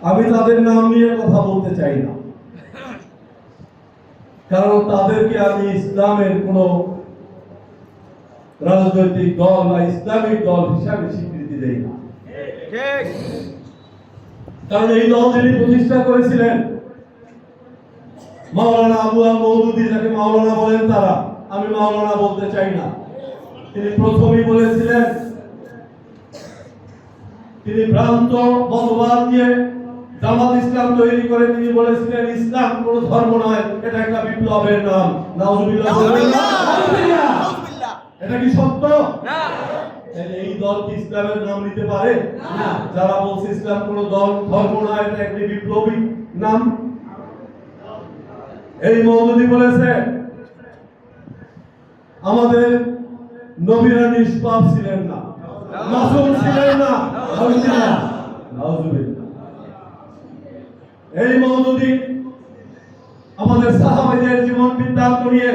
আমি তাদের নাম নিয়ে কথা বলতে চাই না, কারণ তাদেরকে আমি ইসলামের কোন রাজনৈতিক দল বা ইসলামিক দল হিসাবে স্বীকৃতি দেই না। কারণ এই দল যিনি প্রতিষ্ঠা করেছিলেন মাওলানা আবু আল মওদুদী, যাকে মাওলানা বলেন তারা, আমি মাওলানা বলতে চাই না, তিনি প্রথমেই বলেছিলেন, তিনি ভ্রান্ত মতবাদ নিয়ে জামাত ইসলাম তৈরি করে তিনি বলেছিলেন ইসলাম কোন ধর্ম নয়, এটা একটা বিপ্লবের নাম। নাউজুবিল্লাহ। এটা কি সত্য? না। এই দল কি ইসলামের নাম নিতে পারে? না। যারা বলছে ইসলাম কোন দল ধর্ম নয়, এটা একটি বিপ্লবী নাম। এই মওদুদী বলেছে আমাদের নবীরা নিষ্পাপ ছিলেন না, মাসুম ছিলেন না। নাউজুবিল্লাহ। এই মওদুদী আমাদের সাহাবীদের জীবন বৃত্তান্ত নিয়ে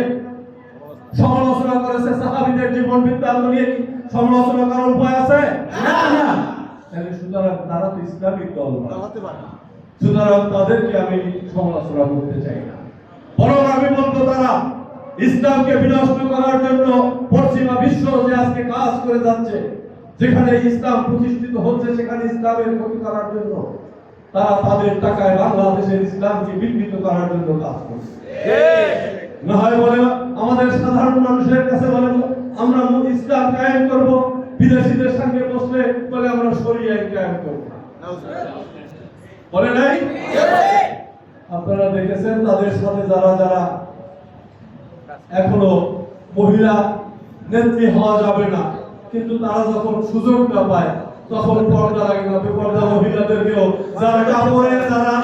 সমালোচনা করেছে। সাহাবীদের জীবন বৃত্তান্ত নিয়ে সমালোচনা করার উপায় আছে? না না। তাহলে সুতরাং তারা তো ইসলামিক দল নয়, সুতরাং তাদেরকে আমি সমালোচনা করতে চাই না। বরং আমি বলবো তারা ইসলামকে বিনষ্ট করার জন্য পশ্চিমা বিশ্ব যে আজকে কাজ করে যাচ্ছে, যেখানে ইসলাম প্রতিষ্ঠিত হচ্ছে সেখানে ইসলামের ক্ষতি করার জন্য তারা তাদের টাকায় বাংলাদেশের ইসলামকে বিকৃত করার জন্য কাজ করছে। না হয় বলে আমাদের সাধারণ মানুষের কাছে বলে আমরা ইসলাম কায়েম করব, বিদেশিদের সঙ্গে বসলে বলে আমরা শরিয়া কায়েম করব, বলে নাই? আপনারা দেখেছেন তাদের সাথে যারা যারা এখনো মহিলা নেত্রী হওয়া যাবে না, কিন্তু তারা যখন সুযোগটা পায় তখন পর্দা লাগে না। বেপর্দা মহিলাদেরকেও যারা কাপড়ের, যারা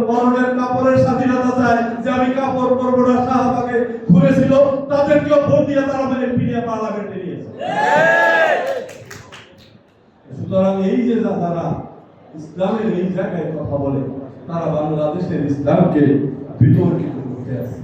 পরনের কাপড়ের স্বাধীনতা চায়, যে আমি কাপড় পরবো না, শাহবাগে ঘুরেছিল, তাদেরকেও ভোট দিয়ে তারা মেরে ফিরিয়ে পার্লামেন্টে নিয়েছে। সুতরাং এই যে যারা ইসলামের এই জায়গায় কথা বলে, তারা বাংলাদেশের ইসলামকে বিতর্কিত করতে আছে।